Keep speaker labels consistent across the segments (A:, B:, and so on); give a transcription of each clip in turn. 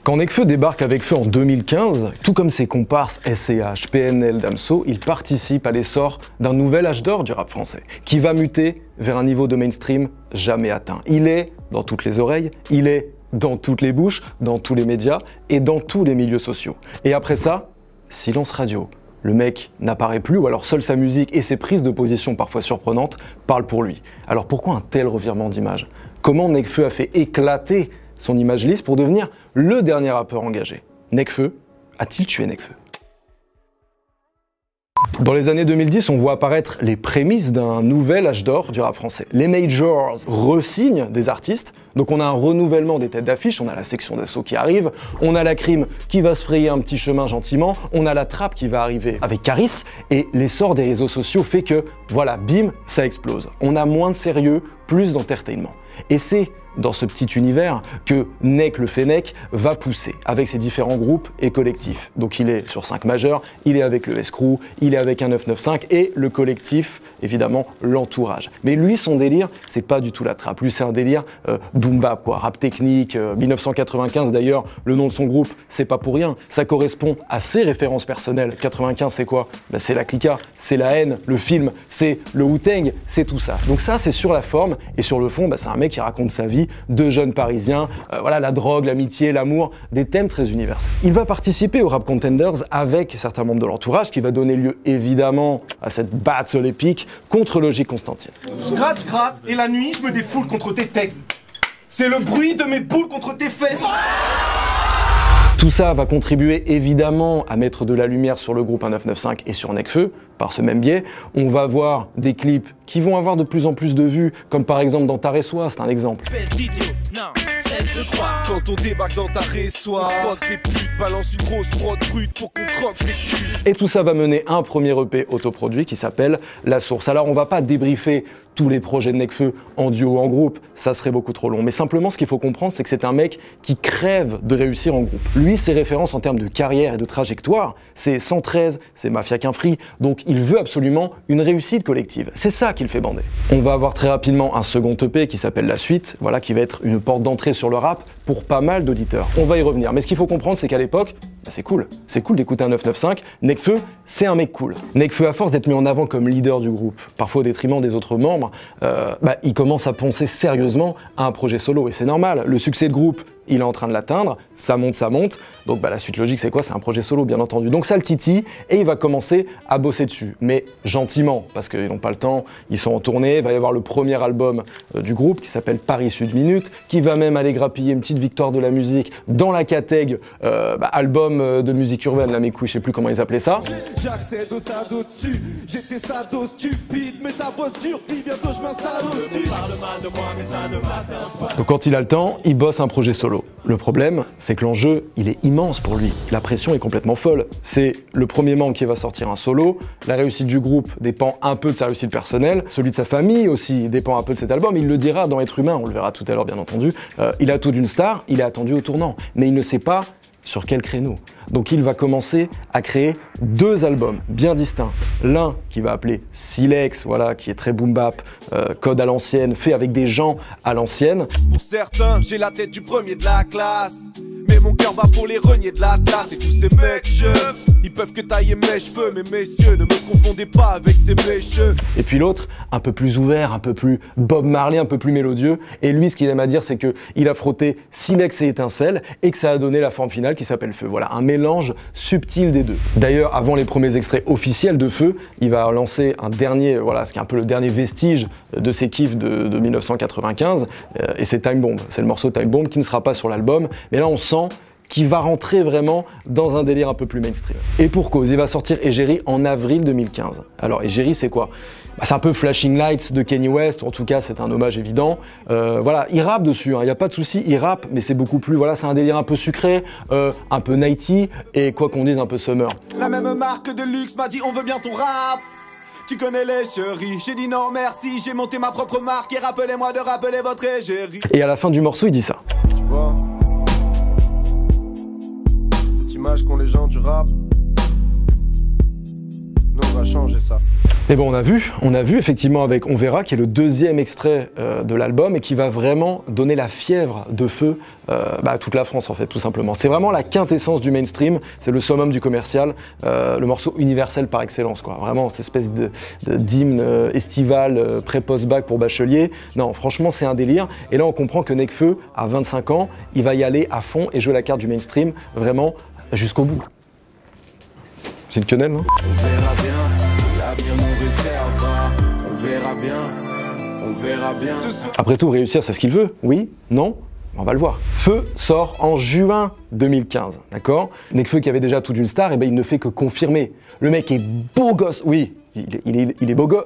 A: Quand Nekfeu débarque avec Feu en 2015, tout comme ses comparses SCH, PNL, Damso, il participe à l'essor d'un nouvel âge d'or du rap français, qui va muter vers un niveau de mainstream jamais atteint. Il est dans toutes les oreilles, il est dans toutes les bouches, dans tous les médias et dans tous les milieux sociaux. Et après ça, silence radio. Le mec n'apparaît plus, ou alors seule sa musique et ses prises de position parfois surprenantes parlent pour lui. Alors pourquoi un tel revirement d'image? Comment Nekfeu a fait éclater son image lisse pour devenir le dernier rappeur engagé? Nekfeu a-t-il tué Nekfeu? Dans les années 2010, on voit apparaître les prémices d'un nouvel âge d'or du rap français. Les majors re-signent des artistes, donc on a un renouvellement des têtes d'affiche, on a la section d'assaut qui arrive, on a la crime qui va se frayer un petit chemin gentiment, on a la trappe qui va arriver avec Caris, et l'essor des réseaux sociaux fait que, voilà, bim, ça explose. On a moins de sérieux, plus d'entertainment. Et c'est dans ce petit univers que Nek le Fennec va pousser avec ses différents groupes et collectifs. Donc il est sur 5 majeurs, il est avec le S-Crew, il est avec un 995 et le collectif, évidemment, l'entourage. Mais lui, son délire, c'est pas du tout la trappe. Lui, c'est un délire boom bap, quoi, rap technique, 1995 d'ailleurs, le nom de son groupe, c'est pas pour rien. Ça correspond à ses références personnelles. 95, c'est quoi? Bah, c'est la Clica, c'est la haine, le film, c'est le Wu-Tang, c'est tout ça. Donc ça, c'est sur la forme, et sur le fond, bah, c'est un mec qui raconte sa vie de jeunes parisiens, voilà, la drogue, l'amitié, l'amour, des thèmes très universels. Il va participer au Rap Contenders avec certains membres de l'entourage, qui va donner lieu évidemment à cette battle épique contre Logique Constantine.
B: Je gratte, et la nuit, je me défoule contre tes textes. C'est le bruit de mes boules contre tes fesses.
A: Tout ça va contribuer évidemment à mettre de la lumière sur le groupe 1995 et sur Nekfeu. Par ce même biais, on va voir des clips qui vont avoir de plus en plus de vues, comme par exemple dans Taressois, c'est un exemple.
C: Quand on débarque dans Taressois, tes putes, balance une grosse prod brute pour qu'on croque les culs.
A: Et tout ça va mener à un premier EP autoproduit qui s'appelle La Source. Alors on va pas débriefer tous les projets de Nekfeu en duo ou en groupe, ça serait beaucoup trop long. Mais simplement, ce qu'il faut comprendre, c'est que c'est un mec qui crève de réussir en groupe. Lui, ses références en termes de carrière et de trajectoire, c'est 113, c'est Mafia qu'un Free, donc il veut absolument une réussite collective. C'est ça qui le fait bander. On va avoir très rapidement un second EP qui s'appelle La Suite, voilà, qui va être une porte d'entrée sur le rap pour pas mal d'auditeurs. On va y revenir. Mais ce qu'il faut comprendre, c'est qu'à l'époque, bah c'est cool d'écouter un 995. Nekfeu, c'est un mec cool. Nekfeu, à force d'être mis en avant comme leader du groupe, parfois au détriment des autres membres, il commence à penser sérieusement à un projet solo. Et c'est normal, le succès de groupe, il est en train de l'atteindre, ça monte. Donc la suite logique, c'est quoi? C'est un projet solo, bien entendu. Donc ça le titille, et il va commencer à bosser dessus. Mais gentiment, parce qu'ils n'ont pas le temps, ils sont en tournée, il va y avoir le premier album du groupe qui s'appelle Paris Sud Minute, qui va même aller grappiller une petite victoire de la musique dans la catég album de musique urbaine, là mes couilles, je sais plus comment ils appelaient ça.
C: J'accède au stade au-dessus, j'étais stado stupide, mais ça bosse dur, puis bientôt je m'installe au studio. Parle mal de moi, mais ça ne m'atteint pas.
A: Donc quand il a le temps, il bosse un projet solo. Le problème, c'est que l'enjeu, il est immense pour lui. La pression est complètement folle. C'est le premier membre qui va sortir un solo, la réussite du groupe dépend un peu de sa réussite personnelle, celui de sa famille aussi dépend un peu de cet album, il le dira dans Être Humain, on le verra tout à l'heure bien entendu. Il a tout d'une star, il est attendu au tournant, mais il ne sait pas sur quel créneau. Donc il va commencer à créer 2 albums bien distincts. L'un qui va appeler Silex, voilà, qui est très boom bap, code à l'ancienne, fait avec des gens à l'ancienne.
C: Pour certains, j'ai la tête du premier de la classe, mais mon cœur bat pour les reniers de la classe. Et tous ces mecs jeunes, ils peuvent que tailler mes cheveux, mais messieurs, ne me confondez pas avec ces mécheux.
A: Et puis l'autre, un peu plus ouvert, un peu plus Bob Marley, un peu plus mélodieux. Et lui, ce qu'il aime à dire, c'est qu'il a frotté Silex et Étincelle et que ça a donné la forme finale qui s'appelle Feu. Voilà, un mélange subtil des deux. D'ailleurs, avant les premiers extraits officiels de Feu, il va lancer un dernier, voilà, ce qui est un peu le dernier vestige de ses kiffs de 1995, et c'est Time Bomb. C'est le morceau Time Bomb qui ne sera pas sur l'album, mais là on sent qui va rentrer vraiment dans un délire un peu plus mainstream. Et pour cause, il va sortir Égérie en avril 2015. Alors Égérie, c'est quoi? C'est un peu Flashing Lights de Kanye West, en tout cas c'est un hommage évident. Voilà, il rappe dessus, il n'y a pas de souci, il rappe, mais c'est beaucoup plus, voilà, c'est un délire un peu sucré, un peu nighty, et quoi qu'on dise, un peu summer.
C: La même marque de luxe m'a dit on veut bien ton rap. Tu connais les chéris, j'ai dit non merci, j'ai monté ma propre marque et rappelez-moi de rappeler votre égérie.
A: Et à la fin du morceau, il dit ça.
C: Tu vois, cette image qu'ont les gens du rap, nous on va changer ça.
A: Et bon, on a vu effectivement avec On Verra, qui est le deuxième extrait de l'album et qui va vraiment donner la fièvre de feu à toute la France en fait, tout simplement. C'est vraiment la quintessence du mainstream, c'est le summum du commercial, le morceau universel par excellence, quoi. Vraiment, cette espèce d'hymne estival pré-post-bac pour bachelier. Non, franchement, c'est un délire. Et là, on comprend que Nekfeu, à 25 ans, il va y aller à fond et jouer la carte du mainstream, vraiment jusqu'au bout. C'est le quenelle, non?
C: On verra bien, ce que l'avenir nous réservera. On verra bien, on verra bien.
A: Après tout, réussir, c'est ce qu'il veut. Oui? Non? On va le voir. Feu sort en juin 2015, d'accord? Nekfeu, qui avait déjà tout d'une star, et ben il ne fait que confirmer. Le mec est beau gosse, oui, il est beau gosse.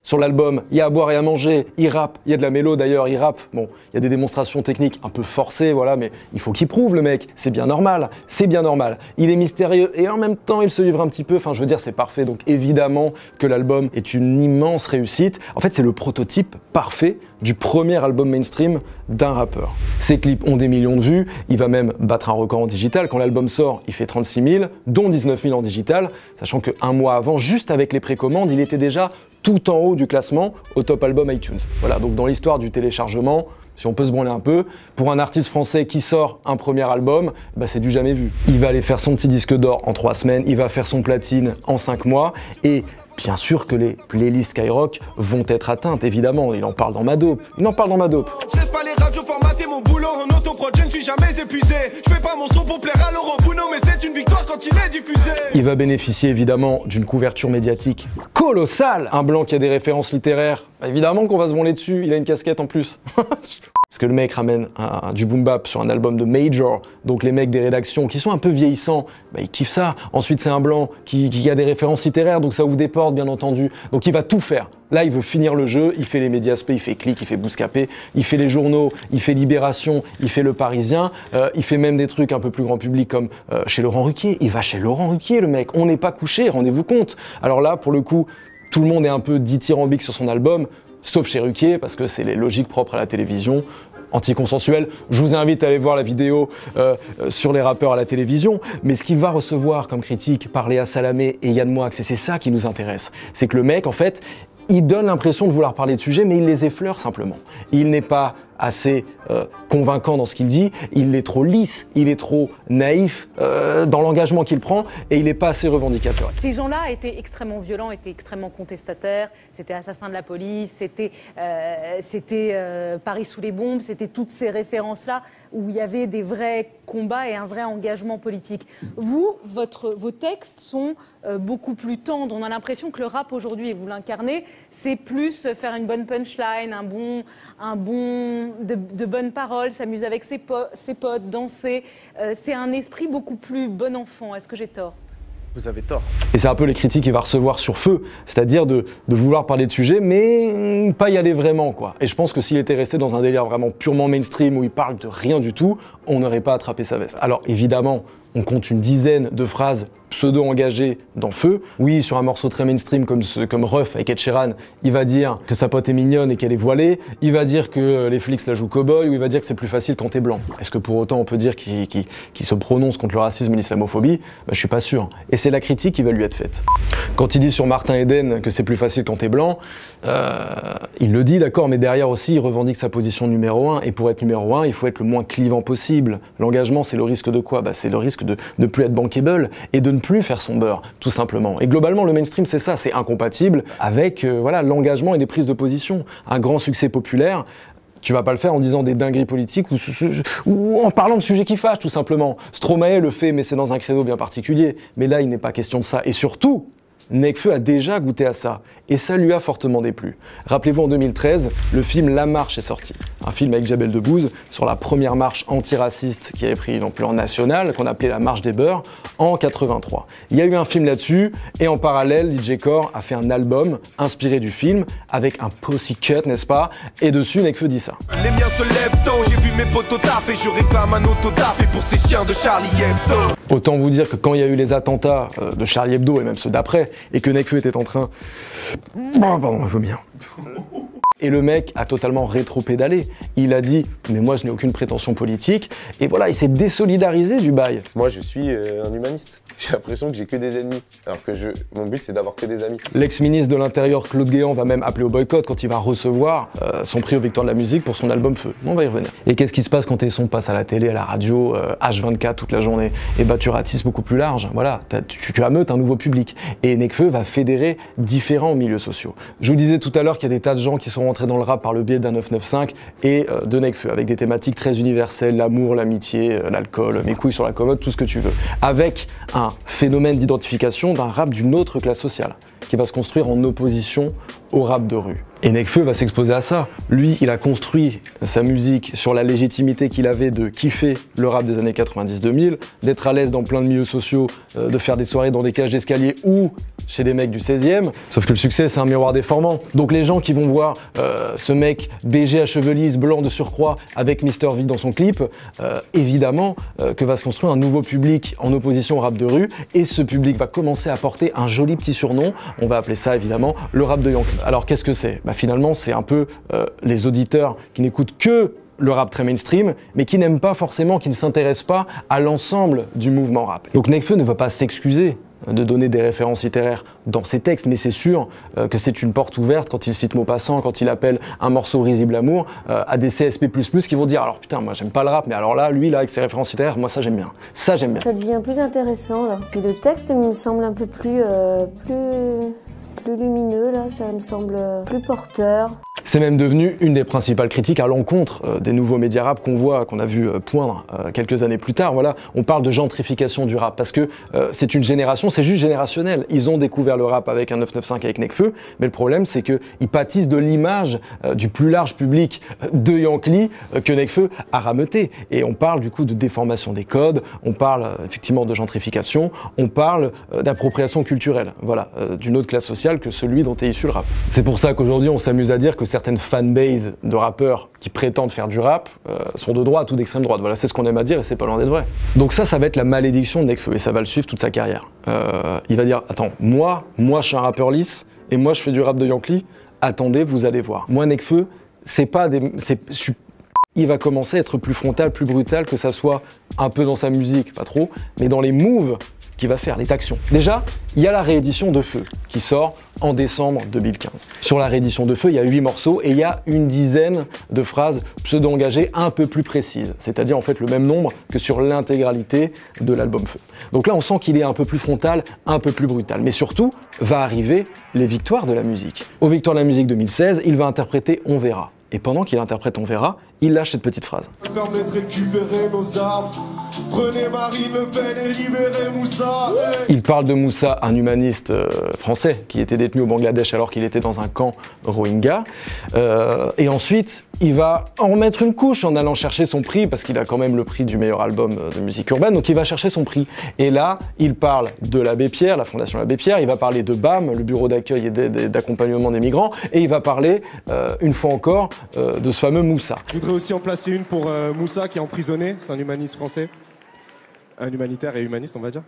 A: Sur l'album, il y a à boire et à manger, il rappe, il y a de la mélo d'ailleurs, il rappe. Bon, il y a des démonstrations techniques un peu forcées, voilà, mais il faut qu'il prouve le mec, c'est bien normal, c'est bien normal. Il est mystérieux et en même temps il se livre un petit peu, enfin je veux dire c'est parfait, donc évidemment que l'album est une immense réussite. En fait c'est le prototype parfait du premier album mainstream d'un rappeur. Ses clips ont des millions de vues, il va même battre un record en digital. Quand l'album sort, il fait 36 000, dont 19 000 en digital, sachant qu'un mois avant, juste avec les précommandes, il était déjà tout en haut du classement au top album iTunes. Voilà, donc dans l'histoire du téléchargement, si on peut se branler un peu, pour un artiste français qui sort un premier album, bah c'est du jamais vu. Il va aller faire son petit disque d'or en 3 semaines, il va faire son platine en 5 mois, et bien sûr que les playlists Skyrock vont être atteintes, évidemment. Il en parle dans Ma Dope. Il en parle dans Ma Dope.
C: Je laisse pas les radios formater mon boulot en autoprod, je ne suis jamais épuisé. Je fais pas mon son pour plaire à Laurent Bounot, mais c'est une victoire quand il est diffusé. Il
A: va bénéficier évidemment d'une couverture médiatique colossale. Un blanc qui a des références littéraires, bah, évidemment qu'on va se branler dessus, il a une casquette en plus. Parce que le mec ramène du boom bap sur un album de Major, donc les mecs des rédactions qui sont un peu vieillissants, bah, ils kiffent ça. Ensuite c'est un blanc qui a des références littéraires, donc ça ouvre des portes bien entendu. Donc il va tout faire. Là il veut finir le jeu, il fait les Mediaspé, il fait Click, il fait Bouscapé, il fait les journaux, il fait Libération, il fait Le Parisien, il fait même des trucs un peu plus grand public comme chez Laurent Ruquier. Il va chez Laurent Ruquier le mec, on n'est pas couché, rendez-vous compte. Alors là pour le coup, tout le monde est un peu dithyrambique sur son album, sauf chez Ruquier, parce que c'est les logiques propres à la télévision, anticonsensuelles. Je vous invite à aller voir la vidéo sur les rappeurs à la télévision, mais ce qu'il va recevoir comme critique par Léa Salamé et Yann Moix, et c'est ça qui nous intéresse, c'est que le mec, en fait, il donne l'impression de vouloir parler de sujets, mais il les effleure simplement. Il n'est pas assez convaincant dans ce qu'il dit, il est trop lisse, il est trop naïf dans l'engagement qu'il prend et il n'est pas assez revendicateur.
D: Ces gens-là étaient extrêmement violents, étaient extrêmement contestataires, c'était Assassin de la police, c'était Paris sous les bombes, c'était toutes ces références-là où il y avait des vrais combats et un vrai engagement politique. Vous, vos textes sont beaucoup plus tendres. On a l'impression que le rap aujourd'hui, et vous l'incarnez, c'est plus faire une bonne punchline, de bonnes paroles, s'amuser avec ses potes, danser. C'est un esprit beaucoup plus bon enfant. Est-ce que j'ai tort ?
C: Vous avez tort.
A: Et c'est un peu les critiques qu'il va recevoir sur Feu, c'est-à-dire de vouloir parler de sujets, mais pas y aller vraiment, quoi. Et je pense que s'il était resté dans un délire vraiment purement mainstream où il parle de rien du tout, on n'aurait pas attrapé sa veste. Alors évidemment, on compte une dizaine de phrases pseudo-engagées dans Feu. Oui, sur un morceau très mainstream comme Ruff avec Ed Sheeran, il va dire que sa pote est mignonne et qu'elle est voilée, il va dire que les flics la jouent cow-boy, ou il va dire que c'est plus facile quand t'es blanc. Est-ce que pour autant on peut dire qu'il se prononce contre le racisme et l'islamophobie ? Je suis pas sûr. Et c'est la critique qui va lui être faite. Quand il dit sur Martin Eden que c'est plus facile quand t'es blanc, il le dit, d'accord, mais derrière aussi, il revendique sa position numéro 1, et pour être numéro 1, il faut être le moins clivant possible. L'engagement, c'est le risque de quoi ? C'est le risque de ne plus être bankable et de ne plus faire son beurre, tout simplement. Et globalement, le mainstream, c'est ça, c'est incompatible avec l'engagement et les prises de position. Un grand succès populaire, tu vas pas le faire en disant des dingueries politiques ou en parlant de sujets qui fâchent, tout simplement. Stromae le fait, mais c'est dans un credo bien particulier. Mais là, il n'est pas question de ça. Et surtout, Nekfeu a déjà goûté à ça, et ça lui a fortement déplu. Rappelez-vous, en 2013, le film La Marche est sorti. Un film avec Jamel Debbouze sur la première marche antiraciste qui avait pris l'ampleur nationale, qu'on appelait la Marche des Beurs, en 83. Il y a eu un film là-dessus, et en parallèle, DJ Core a fait un album inspiré du film, avec un Pussycat, n'est-ce pas? Et dessus, Nekfeu dit ça.
C: Les miens se lèvent tôt, j'ai vu mes potos taf et je réclame un autodaf et pour ces chiens de Charlie Hebdo.
A: Autant vous dire que quand il y a eu les attentats de Charlie Hebdo et même ceux d'après, et que Nekfeu était en train... Pardon, vomir. Et le mec a totalement rétro-pédalé. Il a dit « mais moi je n'ai aucune prétention politique ». Et voilà, il s'est désolidarisé du bail.
E: Moi je suis un humaniste. J'ai l'impression que j'ai que des ennemis. Alors que mon but c'est d'avoir que des amis.
A: L'ex-ministre de l'Intérieur Claude Guéant va même appeler au boycott quand il va recevoir son prix aux Victoires de la musique pour son album Feu. On va y revenir. Et qu'est-ce qui se passe quand tes sons passent à la télé, à la radio, H24 toute la journée? Et bah tu ratisses beaucoup plus large. Voilà, tu ameutes un nouveau public. Et Nekfeu va fédérer différents milieux sociaux. Je vous disais tout à l'heure qu'il y a des tas de gens qui sont rentrés dans le rap par le biais d'un 995 et de Nekfeu, avec des thématiques très universelles, l'amour, l'amitié, l'alcool, mes couilles sur la commode, tout ce que tu veux. Avec un phénomène d'identification d'un rap d'une autre classe sociale, qui va se construire en opposition au rap de rue. Et Nekfeu va s'exposer à ça. Lui, il a construit sa musique sur la légitimité qu'il avait de kiffer le rap des années 90-2000, d'être à l'aise dans plein de milieux sociaux, de faire des soirées dans des cages d'escalier ou chez des mecs du 16e. Sauf que le succès, c'est un miroir déformant. Donc les gens qui vont voir ce mec BG à cheveux lisses, blanc de surcroît, avec Mr V dans son clip, évidemment que va se construire un nouveau public en opposition au rap de rue, et ce public va commencer à porter un joli petit surnom. On va appeler ça évidemment le rap de Yankee. Alors qu'est-ce que c'est? Finalement, c'est un peu les auditeurs qui n'écoutent que le rap très mainstream, mais qui n'aiment pas forcément, qui ne s'intéressent pas à l'ensemble du mouvement rap. Donc Nekfeu ne va pas s'excuser de donner des références littéraires dans ses textes, mais c'est sûr que c'est une porte ouverte quand il cite Maupassant, quand il appelle un morceau Risible Amour à des CSP++ qui vont dire alors putain moi j'aime pas le rap, mais alors là lui là avec ses références littéraires, moi ça j'aime bien, ça j'aime bien.
F: Ça devient plus intéressant là, puis le texte me semble un peu plus lumineux là, ça me semble plus porteur.
A: C'est même devenu une des principales critiques à l'encontre des nouveaux médias rap qu'on a vu poindre quelques années plus tard. Voilà, on parle de gentrification du rap parce que c'est une génération, c'est juste générationnel. Ils ont découvert le rap avec un 995 avec Nekfeu, mais le problème c'est qu'ils pâtissent de l'image du plus large public de Yankee que Nekfeu a rameuté. Et on parle du coup de déformation des codes, on parle effectivement de gentrification, on parle d'appropriation culturelle, voilà, d'une autre classe sociale que celui dont est issu le rap. C'est pour ça qu'aujourd'hui on s'amuse à dire que certaines fanbases de rappeurs qui prétendent faire du rap sont de droite ou d'extrême droite. Voilà, c'est ce qu'on aime à dire et c'est pas loin d'être vrai. Donc ça va être la malédiction de Nekfeu et ça va le suivre toute sa carrière. Il va dire, attends, moi je suis un rappeur lisse et moi je fais du rap de Yankee, attendez, vous allez voir. Moi Nekfeu, il va commencer à être plus frontal, plus brutal, que ça soit un peu dans sa musique, pas trop, mais dans les moves qu'il va faire, les actions. Déjà, il y a la réédition de Feu qui sort en décembre 2015. Sur la réédition de Feu, il y a 8 morceaux et il y a une dizaine de phrases pseudo-engagées un peu plus précises, c'est-à-dire en fait le même nombre que sur l'intégralité de l'album Feu. Donc là, on sent qu'il est un peu plus frontal, un peu plus brutal. Mais surtout, va arriver les victoires de la musique. Aux Victoires de la musique 2016, il va interpréter On verra. Et pendant qu'il interprète On verra, il lâche cette petite phrase.
C: Permet de récupérer nos armes. Prenez Marine Le Pen et libérez Moussa.
A: Il parle de Moussa, un humaniste français qui était détenu au Bangladesh alors qu'il était dans un camp Rohingya. Et ensuite, il va en remettre une couche en allant chercher son prix, parce qu'il a quand même le prix du meilleur album de musique urbaine, donc il va chercher son prix. Et là, il parle de l'Abbé Pierre, la Fondation Abbé Pierre, il va parler de BAM, le bureau d'accueil et d'accompagnement des migrants, et il va parler, une fois encore, de ce fameux Moussa.
B: Je voudrais aussi en placer une pour Moussa qui est emprisonné, c'est un humaniste français. Un humanitaire et humaniste, on va dire.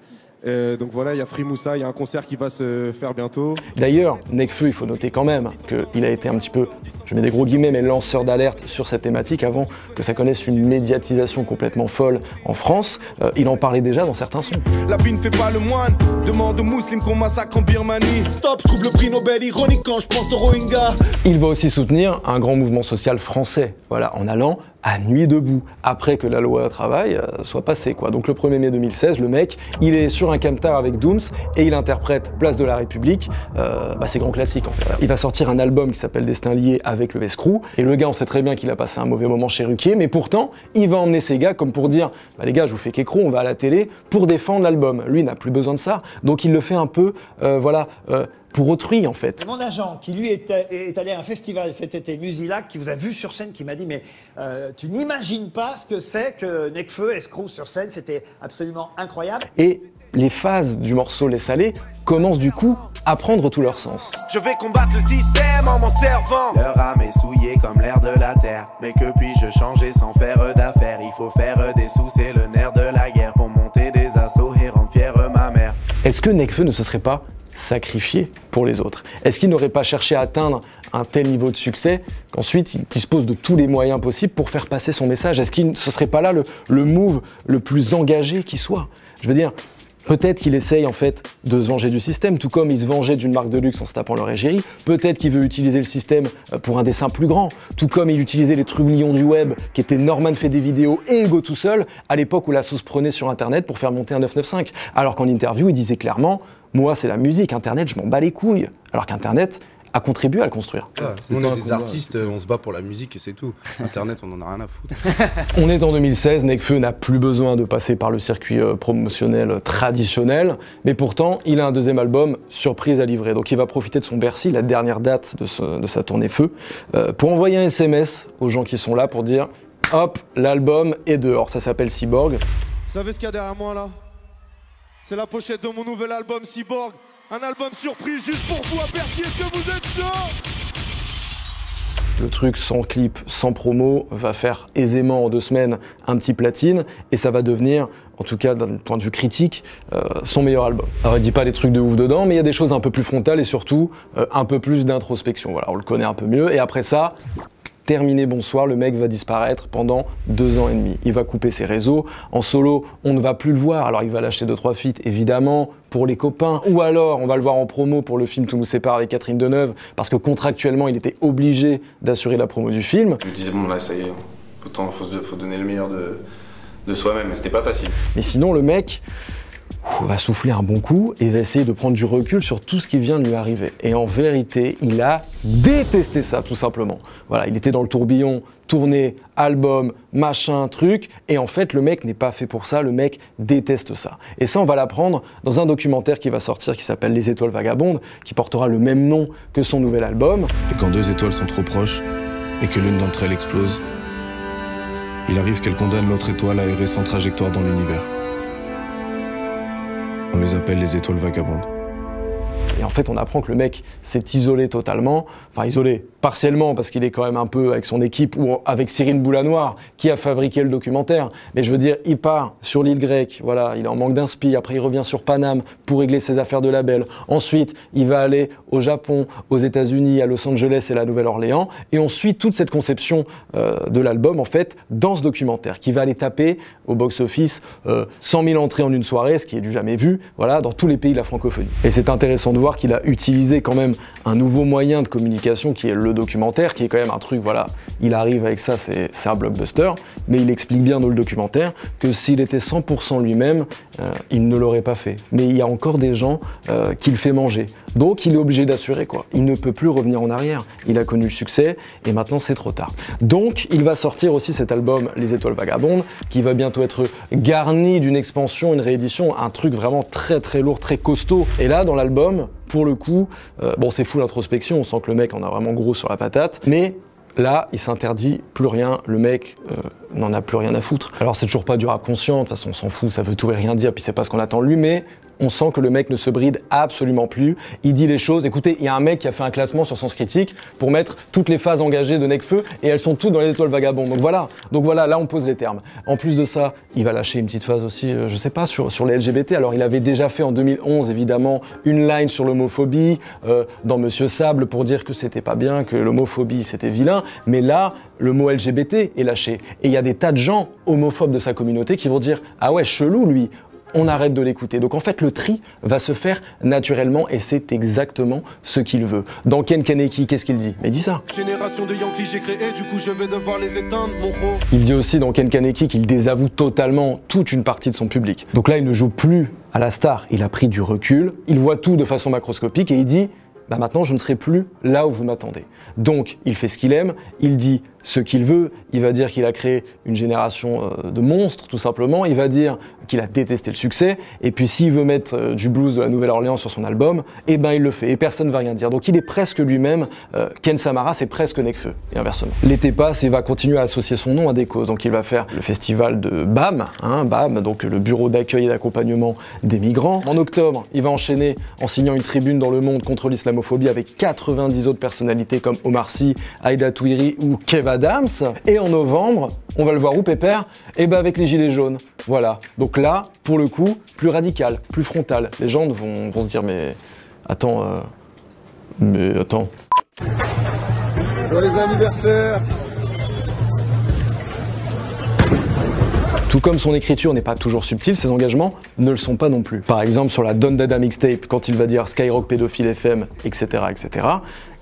B: Donc voilà, il y a Free Moussa, il y a un concert qui va se faire bientôt.
A: D'ailleurs, Nekfeu, il faut noter quand même qu'il a été un petit peu, je mets des gros guillemets, mais lanceur d'alerte sur cette thématique avant que ça connaisse une médiatisation complètement folle en France. Il en parlait déjà dans certains sons.
C: La vie ne fait pas le moine, demande aux musulmans qu'on massacre en Birmanie. Stop, je trouve le prix Nobel ironique quand je pense aux Rohingyas.
A: Il va aussi soutenir un grand mouvement social français, voilà, en allant à Nuit debout, après que la loi travail soit passée, quoi. Donc le 1er mai 2016, le mec, il est sur un camtar avec Dooms et il interprète Place de la République, c'est grand classique en fait. Il va sortir un album qui s'appelle Destin lié avec le Vescrew, et le gars, on sait très bien qu'il a passé un mauvais moment chez Ruquier, mais pourtant, il va emmener ses gars comme pour dire, les gars, je vous fais qu'écro, on va à la télé pour défendre l'album. Lui, il n'a plus besoin de ça, donc il le fait un peu, pour autrui en fait.
G: Mon agent qui lui est allé à un festival cet été, Musilac, qui vous a vu sur scène, qui m'a dit mais tu n'imagines pas ce que c'est que Nekfeu, escroc sur scène, c'était absolument incroyable.
A: Et les phases du morceau Les Salés commencent du coup à prendre tout leur sens.
C: Je vais combattre le système en m'en servant.
H: Leur âme est souillée comme l'air de la terre. Mais que puis-je changer sans faire d'affaires? Il faut faire des sous, c'est le nerf de la guerre. Pour monter des assauts et rendre fière ma mère.
A: Est-ce que Nekfeu ne se serait pas sacrifié pour les autres? Est-ce qu'il n'aurait pas cherché à atteindre un tel niveau de succès qu'ensuite il dispose de tous les moyens possibles pour faire passer son message? Est-ce qu'il ne serait pas là le move le plus engagé qui soit? Je veux dire, peut-être qu'il essaye en fait de se venger du système, tout comme il se vengeait d'une marque de luxe en se tapant leur égérie. Peut-être qu'il veut utiliser le système pour un dessin plus grand, tout comme il utilisait les trublions du web qui étaient Norman fait des vidéos et Hugo tout seul à l'époque où la sauce prenait sur Internet pour faire monter un 995. Alors qu'en interview, il disait clairement « Moi, c'est la musique, Internet, je m'en bats les couilles ». Alors qu'Internet a contribué à le construire.
I: On est des artistes, on se bat pour la musique et c'est tout. Internet, on en a rien à foutre.
A: On est en 2016, Nekfeu n'a plus besoin de passer par le circuit promotionnel traditionnel, mais pourtant, il a un deuxième album surprise à livrer. Donc il va profiter de son Bercy, la dernière date de sa tournée Feu, pour envoyer un SMS aux gens qui sont là pour dire « Hop, l'album est dehors ». Ça s'appelle Cyborg.
C: Vous savez ce qu'il y a derrière moi là? C'est la pochette de mon nouvel album Cyborg. Un album surprise juste pour vous à Bercy, est-ce que vous êtes chaud?
A: Le truc sans clip, sans promo, va faire aisément en 2 semaines un petit platine et ça va devenir, en tout cas d'un point de vue critique, son meilleur album. Alors il dit pas des trucs de ouf dedans, mais il y a des choses un peu plus frontales et surtout un peu plus d'introspection. Voilà, on le connaît un peu mieux et après ça, terminé, bonsoir, le mec va disparaître pendant 2 ans et demi. Il va couper ses réseaux. En solo, on ne va plus le voir. Alors il va lâcher 2-3 feats, évidemment, pour les copains. Ou alors, on va le voir en promo pour le film Tout nous sépare avec Catherine Deneuve, parce que contractuellement, il était obligé d'assurer la promo du film.
E: Je me disais, bon là, ça y est, faut donner le meilleur de soi-même, mais c'était pas facile.
A: Mais sinon, le mec va souffler un bon coup et va essayer de prendre du recul sur tout ce qui vient de lui arriver. Et en vérité, il a détesté ça, tout simplement. Voilà, il était dans le tourbillon, tournée, album, machin, truc, et en fait, le mec n'est pas fait pour ça, le mec déteste ça. Et ça, on va l'apprendre dans un documentaire qui va sortir, qui s'appelle Les Étoiles Vagabondes, qui portera le même nom que son nouvel album.
I: Et quand 2 étoiles sont trop proches, et que l'une d'entre elles explose, il arrive qu'elle condamne l'autre étoile à errer sans trajectoire dans l'univers. On les appelle les étoiles vagabondes.
A: Et en fait, on apprend que le mec s'est isolé totalement, enfin isolé partiellement parce qu'il est quand même un peu avec son équipe ou avec Cyril Boulanoir qui a fabriqué le documentaire. Mais je veux dire, il part sur l'île grecque, voilà, il est en manque d'inspi, après il revient sur Paname pour régler ses affaires de label. Ensuite, il va aller au Japon, aux États-Unis, à Los Angeles et à la Nouvelle-Orléans. Et on suit toute cette conception de l'album, en fait, dans ce documentaire qui va aller taper au box-office 100 000 entrées en une soirée, ce qui est du jamais vu, voilà, dans tous les pays de la francophonie. Et c'est intéressant de voir qu'il a utilisé quand même un nouveau moyen de communication qui est le documentaire, qui est quand même un truc, voilà, il arrive avec ça, c'est un blockbuster, mais il explique bien dans le documentaire que s'il était 100% lui-même, il ne l'aurait pas fait. Mais il y a encore des gens qui le fait manger. Donc il est obligé d'assurer quoi. Il ne peut plus revenir en arrière. Il a connu le succès et maintenant c'est trop tard. Donc il va sortir aussi cet album Les Étoiles Vagabondes, qui va bientôt être garni d'une expansion, une réédition, un truc vraiment très très lourd, très costaud. Et là dans l'album, pour le coup, bon c'est full introspection, on sent que le mec en a vraiment gros sur la patate, mais là, il s'interdit plus rien, le mec n'en a plus rien à foutre. Alors c'est toujours pas du rap conscient, de toute façon on s'en fout, ça veut tout et rien dire, puis c'est pas ce qu'on attend de lui, mais on sent que le mec ne se bride absolument plus. Il dit les choses. Écoutez, il y a un mec qui a fait un classement sur Sens Critique pour mettre toutes les phases engagées de Nekfeu et elles sont toutes dans Les Étoiles Vagabondes. Donc voilà, là on pose les termes. En plus de ça, il va lâcher une petite phase aussi, je sais pas, sur les LGBT. Alors il avait déjà fait en 2011 évidemment une line sur l'homophobie dans Monsieur Sable pour dire que c'était pas bien, que l'homophobie c'était vilain. Mais là, le mot LGBT est lâché. Et il y a des tas de gens homophobes de sa communauté qui vont dire « Ah ouais, chelou lui ». On arrête de l'écouter. Donc en fait, le tri va se faire naturellement et c'est exactement ce qu'il veut. Dans Ken Kaneki, qu'est-ce qu'il dit? Mais il dit ça.
C: Génération de Yankees, j'ai créé, du coup je vais devoir les éteindre, mon gros.
A: Il dit aussi dans Ken Kaneki qu'il désavoue totalement toute une partie de son public. Donc là, il ne joue plus à la star. Il a pris du recul, il voit tout de façon macroscopique et il dit bah maintenant je ne serai plus là où vous m'attendez. Donc il fait ce qu'il aime, il dit ce qu'il veut, il va dire qu'il a créé une génération de monstres tout simplement, il va dire qu'il a détesté le succès, et puis s'il veut mettre du blues de la Nouvelle-Orléans sur son album, eh ben il le fait, et personne ne va rien dire. Donc il est presque lui-même, Ken Samara c'est presque Nekfeu, et inversement. L'été passe, il va continuer à associer son nom à des causes, donc il va faire le festival de BAM, BAM, donc le bureau d'accueil et d'accompagnement des migrants. En octobre, il va enchaîner en signant une tribune dans Le Monde contre l'islamophobie avec 90 autres personnalités comme Omar Sy, Aïda Touiri ou Kev Adams. Et en novembre, on va le voir où, Pépère? Eh ben avec les Gilets jaunes. Voilà. Donc là, pour le coup, plus radical, plus frontal. Les gens vont se dire mais Attends, mais attends.
B: Joyeux anniversaire.
A: Tout comme son écriture n'est pas toujours subtile, ses engagements ne le sont pas non plus. Par exemple, sur la Don Dada mixtape, quand il va dire Skyrock pédophile FM, etc., etc.,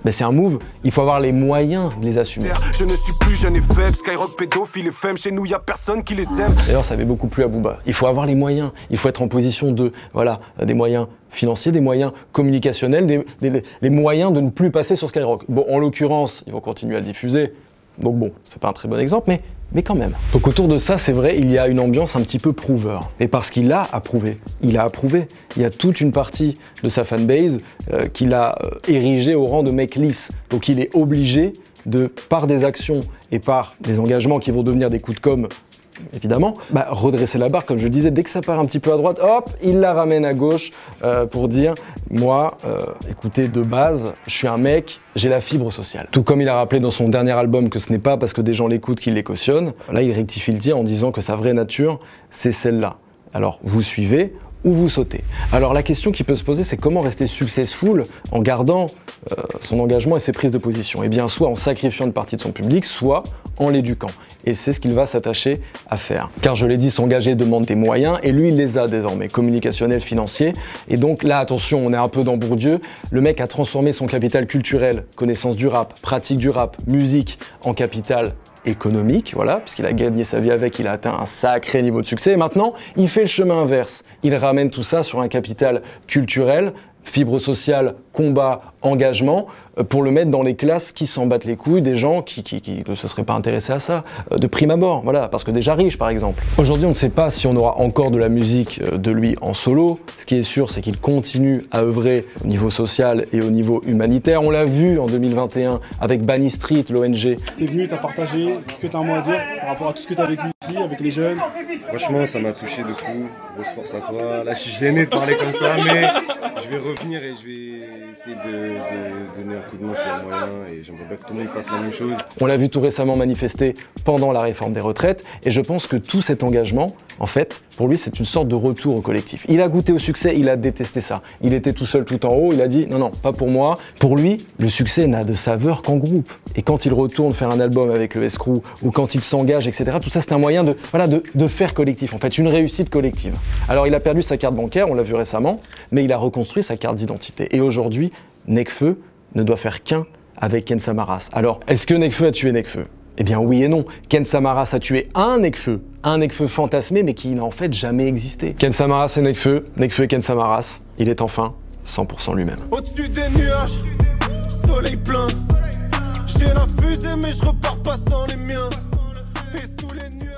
A: ben c'est un move, il faut avoir les moyens de les assumer.
C: Je ne suis plus jeune et faible, Skyrock pédophile FM, chez nous y a personne qui les aime.
A: D'ailleurs, ça avait beaucoup plu à Booba. Il faut avoir les moyens, il faut être en position de, voilà, des moyens financiers, des moyens communicationnels, les moyens de ne plus passer sur Skyrock. Bon, en l'occurrence, ils vont continuer à le diffuser, donc bon, c'est pas un très bon exemple, mais quand même. Donc autour de ça, c'est vrai, il y a une ambiance un petit peu prouveur. Mais parce qu'il a approuvé. Il a approuvé. Il y a toute une partie de sa fanbase qu'il a érigé au rang de mec lisse. Donc il est obligé de, par des actions et par des engagements qui vont devenir des coups de com', évidemment, bah, redresser la barre, comme je le disais, dès que ça part un petit peu à droite, hop, il la ramène à gauche pour dire, moi, écoutez, de base, je suis un mec, j'ai la fibre sociale. Tout comme il a rappelé dans son dernier album que ce n'est pas parce que des gens l'écoutent qu'il les cautionne, là il rectifie le tir en disant que sa vraie nature, c'est celle-là. Alors, vous suivez ou vous sautez. Alors la question qui peut se poser, c'est comment rester successful en gardant son engagement et ses prises de position. Et bien soit en sacrifiant une partie de son public, soit en l'éduquant. Et c'est ce qu'il va s'attacher à faire. Car je l'ai dit, s'engager demande des moyens, et lui il les a désormais, communicationnels, financiers. Et donc là, attention, on est un peu dans Bourdieu, le mec a transformé son capital culturel, connaissance du rap, pratique du rap, musique, en capital économique, voilà, puisqu'il a gagné sa vie avec, il a atteint un sacré niveau de succès. Et maintenant, il fait le chemin inverse. Il ramène tout ça sur un capital culturel, fibre sociale, combat, engagement, pour le mettre dans les classes qui s'en battent les couilles, des gens qui ne se seraient pas intéressés à ça, de prime abord, voilà, parce que déjà riche par exemple. Aujourd'hui, on ne sait pas si on aura encore de la musique de lui en solo. Ce qui est sûr, c'est qu'il continue à œuvrer au niveau social et au niveau humanitaire. On l'a vu en 2021 avec Banny Street, l'ONG.
J: T'es venu, t'as partagé, est-ce que t'as un mot à dire par rapport à tout ce que t'as vécu ici, avec les jeunes?
B: Franchement, ça m'a touché de fou. Grosse force à toi. Là, je suis gêné de parler comme ça, mais je vais revenir et je vais essayer de donner un coup de main s'il y a moyen. Et j'aimerais bien que tout le monde fasse la même chose.
A: On l'a vu tout récemment manifester pendant la réforme des retraites. Et je pense que tout cet engagement, en fait, pour lui, c'est une sorte de retour au collectif. Il a goûté au succès, il a détesté ça. Il était tout seul tout en haut, il a dit non, non, pas pour moi. Pour lui, le succès n'a de saveur qu'en groupe. Et quand il retourne faire un album avec le Escrew, ou quand il s'engage, etc., tout ça, c'est un moyen de faire collectif, en fait, une réussite collective. Alors, il a perdu sa carte bancaire, on l'a vu récemment, mais il a reconstruit sa carte d'identité. Et aujourd'hui, Nekfeu ne doit faire qu'un avec Ken Samaras. Alors, est-ce que Nekfeu a tué Nekfeu ? Eh bien oui et non. Ken Samaras a tué un Nekfeu fantasmé, mais qui n'a en fait jamais existé. Ken Samaras et Nekfeu et Ken Samaras, il est enfin 100% lui-même.
C: Au-dessus des nuages, soleil plein. J'ai la fusée mais je repars pas sans les miens. Et sous les nuages.